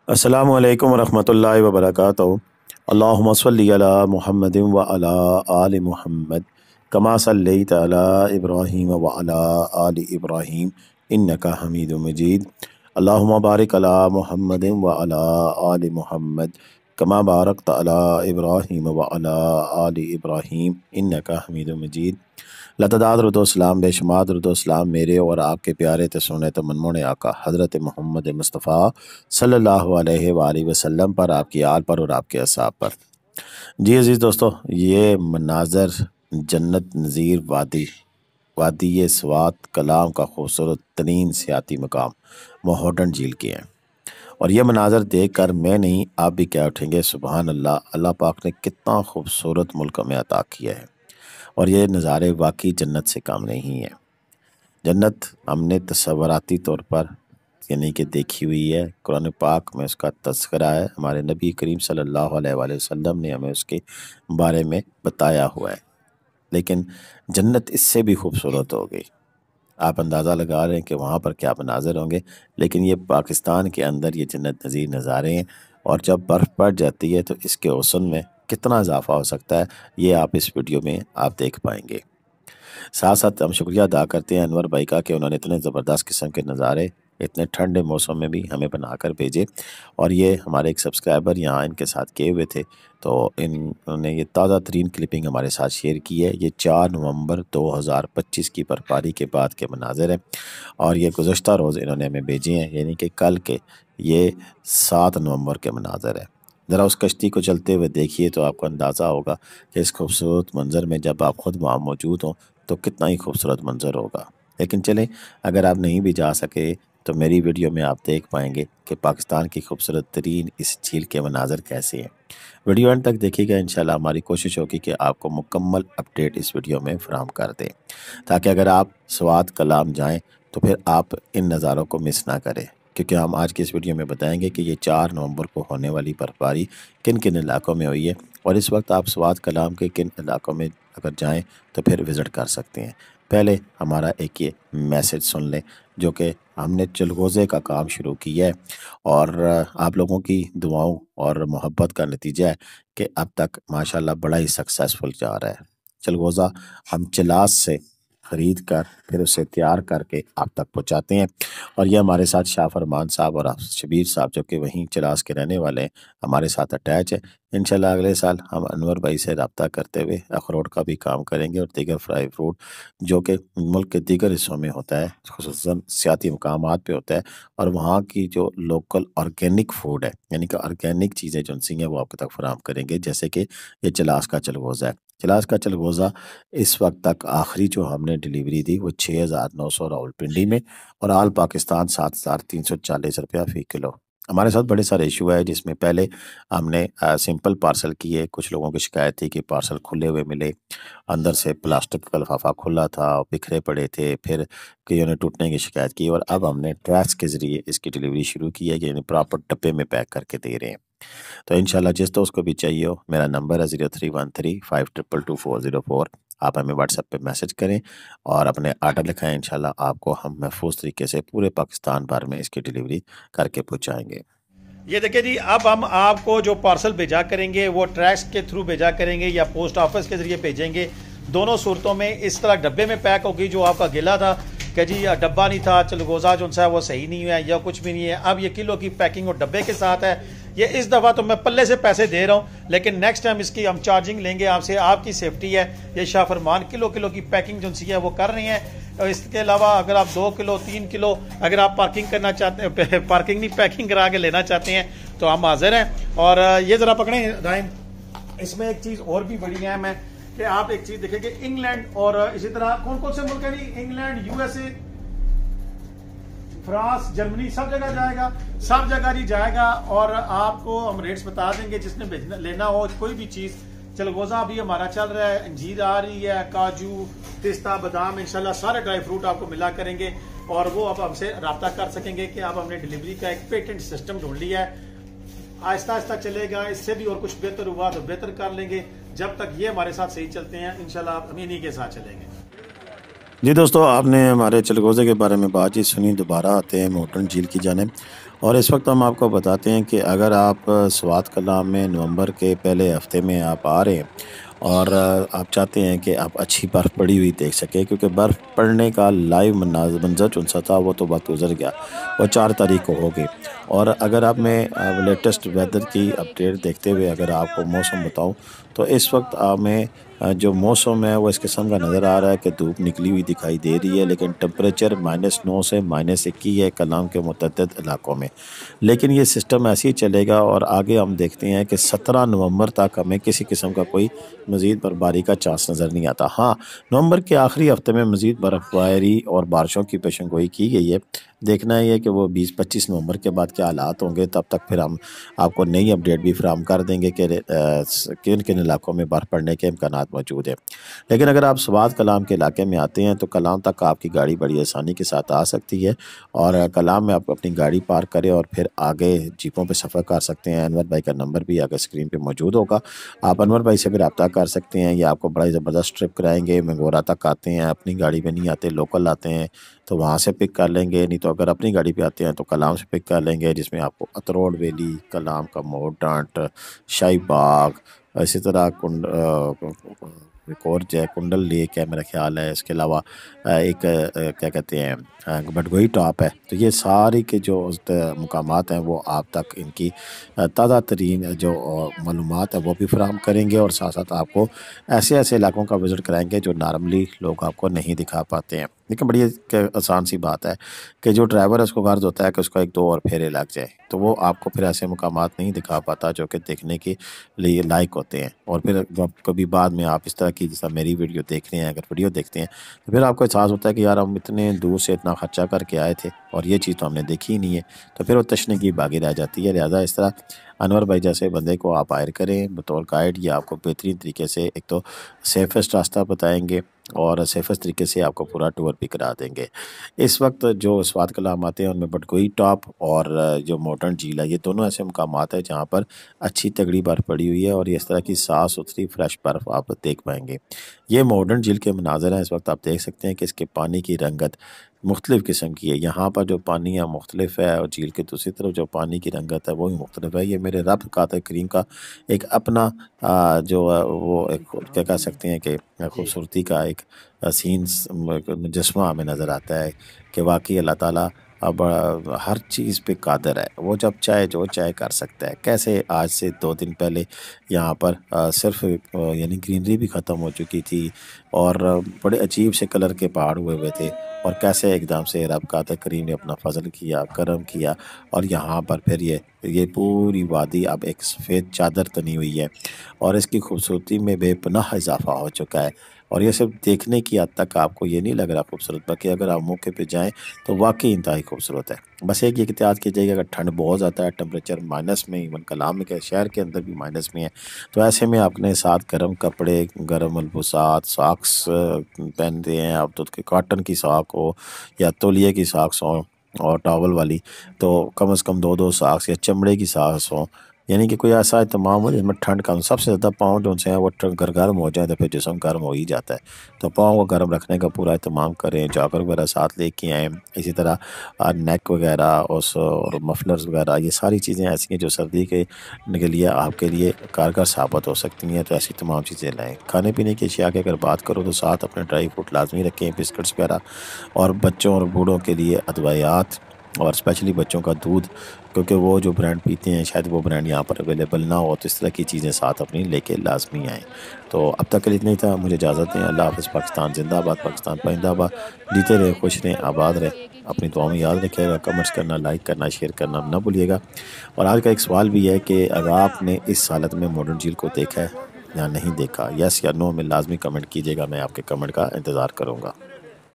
अस्सलामु अलैकुम वरहमतुल्लाहि वबरकातुहू। अल्लाहुम्मा सल्लि अला मुहम्मदिन व अला आलि मुहम्मद कमा सल्लैता अला इब्राहीम व अला आलि इब्राहीम इन्नका हमीदुम मजीद। अल्लाहुम्मा बारिक अला मुहम्मदिन व अला आलि मुहम्मद कमा बारकता अला इब्राहीम व अला आलि इब्राहीम इन्नका हमीदुम मजीद। लतदाद रुदोसलाम बेशुमार रुदोसलाम मेरे और आपके प्यारे ते सोने तो मनमोने आका हज़रत मोहम्मद मुस्तफ़ा सल्लल्लाहु अलैहि वालैहि वसल्लम पर, आपकी आल पर और आपके असाब पर। जी अजीज़ दोस्तों, ये मनाजर जन्नत नज़ीर वादी वादी स्वात कलाम का खूबसूरत तरीन सियाती मकाम मोहोडन झील के हैं। और ये मनाजर देख कर मैं नहीं आप भी क्या उठेंगे, सुबहान अल्लाह, अल्लाह पाक ने कितना खूबसूरत मुल्क में अता किया है। और ये नज़ारे वाकई जन्नत से कम नहीं है। जन्नत हमने तसव्वुराती तौर पर यानी कि देखी हुई है, कुरान पाक में उसका तज़किरा है, हमारे नबी करीम सल्लल्लाहु अलैहि वसल्लम ने हमें उसके बारे में बताया हुआ है। लेकिन जन्नत इससे भी खूबसूरत होगी। आप अंदाज़ा लगा रहे हैं कि वहाँ पर क्या मनाज़र होंगे, लेकिन ये पाकिस्तान के अंदर ये जन्नत नज़ीर नज़ारे हैं। और जब बर्फ़ पड़ जाती है तो इसके हुस्न में कितना इजाफ़ा हो सकता है, ये आप इस वीडियो में आप देख पाएंगे। साथ साथ हम शुक्रिया अदा करते हैं अनवर भाई का कि उन्होंने इतने ज़बरदस्त किस्म के नज़ारे इतने ठंडे मौसम में भी हमें बनाकर भेजे। और ये हमारे एक सब्सक्राइबर यहाँ इनके साथ किए हुए थे, तो इन्होंने ये ताज़ा तरीन क्लिपिंग हमारे साथ शेयर की है। ये 4 नवंबर 2025 की बर्फबारी के बाद के मनाज़र हैं और ये गुज़श्ता रोज़ इन्होंने हमें भेजे हैं, यानी कि कल के ये 7 नवंबर के मनाज़र हैं। ज़रा उस कश्ती को चलते हुए देखिए तो आपको अंदाज़ा होगा कि इस खूबसूरत मंज़र में जब आप ख़ुद वहाँ मौजूद हों तो कितना ही खूबसूरत मंज़र होगा। लेकिन चलें, अगर आप नहीं भी जा सके तो मेरी वीडियो में आप देख पाएंगे कि पाकिस्तान की खूबसूरत तरीन इस झील के मनाज़र कैसे हैं। वीडियो एंड तक देखिएगा, इंशाल्लाह हमारी कोशिश होगी कि आपको मुकम्मल अपडेट इस वीडियो में फराहम कर दें, ताकि अगर आप स्वात कलाम जाएँ तो फिर आप इन नज़ारों को मिस ना करें। क्योंकि हम आज की इस वीडियो में बताएंगे कि ये 4 नवंबर को होने वाली बर्फबारी किन किन इलाकों में हुई है और इस वक्त आप स्वात कलाम के किन इलाकों में अगर जाएं तो फिर विज़िट कर सकते हैं। पहले हमारा एक ये मैसेज सुन लें जो कि हमने चलगोज़े का काम शुरू किया है और आप लोगों की दुआओं और मोहब्बत का नतीजा है कि अब तक माशाल्लाह बड़ा ही सक्सेसफुल जा रहा है। चलगोज़ा हम चिलास से ख़रीद कर फिर उसे तैयार करके आप तक पहुँचाते हैं। और ये हमारे साथ शाह फरमान साहब और शबीर साहब जो कि वहीं चिलास के रहने वाले हैं, हमारे साथ अटैच है। इंशाल्लाह अगले साल हम अनवर भाई से रब्ता करते हुए अखरोट का भी काम करेंगे और दीगर फ्राई फ्रूट जो कि मुल्क के दीगर हिस्सों में होता है, खुसूसन सियाती मकामात पे होता है। और वहाँ की जो लोकल ऑर्गेनिक फूड है, यानी कि ऑर्गेनिक चीज़ें जो सी हैं वो आपके तक फराहम करेंगे। जैसे कि ये चिलास का चलगोज़ा है। चिलास का चलगोज़ा इस वक्त तक आखिरी जो हमने डिलीवरी दी वो 6,900 रावलपिंडी में और आल पाकिस्तान 7,340 रुपया फ़ी किलो। हमारे साथ बड़े सारे इशू है, जिसमें पहले हमने सिंपल पार्सल किए। कुछ लोगों की शिकायत थी कि पार्सल खुले हुए मिले, अंदर से प्लास्टिक का लिफाफा खुला था, बिखरे पड़े थे, फिर कईयों ने टूटने की शिकायत की। और अब हमने ट्रैक्स के ज़रिए इसकी डिलीवरी शुरू की है, यानी प्रॉपर डब्बे में पैक करके दे रहे हैं। तो इंशाल्लाह जिस दोस्त को भी चाहिए हो, मेरा नंबर है 0313522404। आप हमें व्हाट्सएप पे मैसेज करें और अपने ऑर्डर लिखाएं। इंशाल्लाह आपको हम महफूज तरीके से पूरे पाकिस्तान भर में इसकी डिलीवरी करके पहुंचाएंगे। ये देखिए जी, अब हम आपको जो पार्सल भेजा करेंगे वो ट्रैक्स के थ्रू भेजा करेंगे या पोस्ट ऑफिस के जरिए भेजेंगे। दोनों सूरतों में इस तरह डब्बे में पैक होगी। जो आपका गिला था कि जी डब्बा नहीं था, चलगोज़ा जो सा वो सही नहीं है या कुछ भी नहीं है, अब ये किलो की पैकिंग और डब्बे के साथ है। ये इस दफ़ा तो मैं पल्ले से पैसे दे रहा हूँ, लेकिन नेक्स्ट टाइम इसकी हम चार्जिंग लेंगे आपसे, आपकी सेफ्टी है। ये शाह फरमान किलो किलो की पैकिंग जो सी है वो कर रही हैं। और इसके अलावा अगर आप 2 किलो 3 किलो अगर आप पार्किंग करना चाहते हैं, पार्किंग नहीं पैकिंग करा के लेना चाहते हैं तो हम हाजिर हैं। और ये ज़रा पकड़ें राइम, इसमें एक चीज़ और भी बड़ी अहम है कि आप एक चीज़ देखें कि इंग्लैंड और इसी तरह कौन कौन से मुल्क है, इंग्लैंड, यूएसए, फ्रांस, जर्मनी, सब जगह जाएगा, सब जगह ही जाएगा। और आपको हम रेट्स बता देंगे, जिसने लेना हो कोई भी चीज़। चलगोज़ा अभी हमारा चल रहा है, अंजीर आ रही है, काजू, पिस्ता, बादाम, इंशाल्लाह सारे ड्राई फ्रूट आपको मिला करेंगे। और वो आप हमसे रब्ता कर सकेंगे कि आप हमने डिलीवरी का एक पेटेंट सिस्टम ढूंढ लिया है, आहिस्ता आहिस्ता चलेगा। इससे भी और कुछ बेहतर हुआ तो बेहतर कर लेंगे। जब तक ये हमारे साथ सही चलते हैं इंशाल्लाह हम इन्हीं के साथ चलेंगे। जी दोस्तों, आपने हमारे चलगोज़े के बारे में बातचीत सुनी। दोबारा आते हैं मॉडर्न झील की जानिब और इस वक्त हम आपको बताते हैं कि अगर आप स्वात कलाम में नवंबर के पहले हफ्ते में आप आ रहे हैं और आप चाहते हैं कि आप अच्छी बर्फ़ पड़ी हुई देख सकें, क्योंकि बर्फ़ पड़ने का लाइव मंजर जो सा था वो तो वक्त गुजर गया, वो 4 तारीख को हो गई। और अगर आप मैं लेटेस्ट वेदर की अपडेट देखते हुए अगर आपको मौसम बताऊं, तो इस वक्त हमें जो मौसम है वो इस किस्म का नज़र आ रहा है कि धूप निकली हुई दिखाई दे रही है, लेकिन टेम्परेचर -9 से -21 है कलाम के मुतअद्दिद इलाकों में। लेकिन ये सिस्टम ऐसे ही चलेगा और आगे हम देखते हैं कि 17 नवंबर तक हमें किसी किस्म का कोई मज़ीद बर्फबारी का चांस नज़र नहीं आता। हाँ, नवंबर के आखिरी हफ्ते में मज़ीद बर्फबारी और बारिशों की पेशेनगोई की गई है। देखना ये है कि वो 20-25 नवंबर के बाद क्या हालात होंगे। तब तक फिर हम आपको नई अपडेट भी फराहम कर देंगे कि किन किन इलाकों में बर्फ़ पड़ने के इम्कानात मौजूद है। लेकिन अगर आप स्वात कलाम के इलाके में आते हैं तो कलाम तक आपकी गाड़ी बड़ी आसानी के साथ आ सकती है और कलाम में आप अपनी गाड़ी पार्क करें और फिर आगे जीपों पे सफ़र कर सकते हैं। अनवर भाई का नंबर भी आगे स्क्रीन पे मौजूद होगा, आप अनवर भाई से भी रब्ता कर सकते हैं। ये आपको बड़ा ज़बरदस्त ट्रिप कराएंगे। मंगोरा तक आते हैं, अपनी गाड़ी में नहीं आते, लोकल आते हैं तो वहाँ से पिक कर लेंगे, नहीं तो अगर अपनी गाड़ी पे आते हैं तो कलाम से पिक कर लेंगे, जिसमें आपको अतरोड़ वैली, कलाम का मोड़, डांट, शाही बाग, इसी तरह एक और जो है कुंडल लेक है मेरा ख्याल है। इसके अलावा एक क्या कहते हैं बटगोई टॉप है। तो ये सारी के जो मुकामात हैं वो आप तक इनकी ताज़ा तरीन जो मालूमात है वो भी फराहम करेंगे और साथ साथ आपको ऐसे ऐसे इलाकों का विज़िट कराएंगे जो नॉर्मली लोग आपको नहीं दिखा पाते हैं। लेकिन बड़ी आसान सी बात है कि जो ड्राइवर है उसको गर्ज होता है कि उसको 1-2 और फेरे लग जाए, तो वो आपको फिर ऐसे मुकामात नहीं दिखा पाता जो कि देखने के लिए लायक होते हैं। और फिर जब कभी बाद में आप इस तरह की जैसा मेरी वीडियो देख रहे हैं, अगर वीडियो देखते हैं तो फिर आपको एहसास होता है कि यार हम इतने दूर से इतना खर्चा करके आए थे और ये चीज़ तो हमने देखी ही नहीं है, तो फिर वो तशने की बागी रह जाती है। लिहाजा इस तरह अनवर भाई जैसे बंदे को आप हायर करें बतौर गाइड, ये आपको बेहतरीन तरीके से एक तो सेफेस्ट रास्ता बताएंगे और सेफेस्ट तरीके से आपको पूरा टूर भी करा देंगे। इस वक्त जो स्वात कलाम आते हैं उनमें बटगोई टॉप और जो मॉडर्न झील है, ये दोनों ऐसे मुकामात हैं जहाँ पर अच्छी तगड़ी बर्फ़ पड़ी हुई है और इस तरह की साफ़ सुथरी फ्रेश बर्फ़ आप देख पाएंगे। ये मॉडर्न झील के मनाज़र हैं। इस वक्त आप देख सकते हैं कि इसके पानी की रंगत मुख्तलिफ़ किस्म की है। यहाँ पर जो पानी है मुख्तलिफ़ है और झील के दूसरी तरफ जो पानी की रंगत है वो भी मुख्तलिफ़ है। ये मेरे रब कातर करीम का एक अपना जो वो एक क्या कह सकते हैं कि खूबसूरती का एक सीन मुजस्मा हमें नज़र आता है कि वाकई अल्लाह ताला अब हर चीज़ पे कादिर है। वो जब चाहे जो चाहे कर सकता है। कैसे आज से 2 दिन पहले यहाँ पर सिर्फ यानी ग्रीनरी भी ख़त्म हो चुकी थी और बड़े अजीब से कलर के पहाड़ हुए हुए थे और कैसे एकदम से रब कातर करीम ने अपना फजल किया, करम किया और यहाँ पर फिर ये पूरी वादी अब एक सफ़ेद चादर तनी हुई है और इसकी खूबसूरती में बेपनाह इजाफा हो चुका है। और ये सब देखने की हद तक आपको ये नहीं लग रहा खूबसूरत, बल्कि अगर आप मौके पे जाएं तो वाकई इंतहाई खूबसूरत है। बस एक ये एहतियात कीजिएगा, अगर ठंड बहुत ज़्यादा है, टेम्परेचर माइनस में, इवन कलाम के शहर के अंदर भी माइनस में है, तो ऐसे में आपने साथ गर्म कपड़े, गर्म मलबूसात, सॉक्स पहनते हैं आप, तो कॉटन की सॉक हो या तौलिए की सॉक्स हो और टॉवल वाली, तो कम से कम 2-2 सॉक्स या चमड़े की सॉक्स हो, यानी कि कोई ऐसा इत्माम हो जिसमें ठंड कम। सबसे ज़्यादा पाँव जो से हैं वो गर्म हो जाए तो फिर जिस्म गर्म हो ही जाता है, तो पाँव को गर्म रखने का पूरा इत्माम करें। जॉगर वगैरह साथ लेके आएँ, इसी तरह नेक वगैरह और मफलर्स वगैरह, ये सारी चीज़ें ऐसी हैं जो सर्दी के लिए आपके लिए कारगर साबित हो सकती हैं, तो ऐसी तमाम चीज़ें लाएँ। खाने पीने की अशिया की अगर बात करो तो साथ अपने ड्राई फ्रूट लाजमी रखें, बिस्किट्स वगैरह, और बच्चों और बूढ़ों के लिए अदवायात और स्पेशली बच्चों का दूध, क्योंकि वो जो ब्रांड पीते हैं शायद वो ब्रांड यहाँ पर अवेलेबल ना हो, तो इस तरह की चीज़ें साथ अपनी लेके लाजमी आएँ। तो अब तक के लिए इतना ही था, मुझे इजाज़त दें। अल्लाह हाफ़िज़। पाकिस्तान जिंदाबाद, पाकिस्तान पाइंदाबाद। जीते रहे, खुश रहें, आबाद रहें। अपनी दुआ में याद रखिएगा, कमेंट्स करना, लाइक करना, शेयर करना ना भूलिएगा। और आज का एक सवाल भी है कि अगर आपने इस हालत में मॉडर्न झील को देखा है या नहीं देखा, यस या नो में लाजमी कमेंट कीजिएगा, मैं आपके कमेंट का इंतज़ार करूँगा।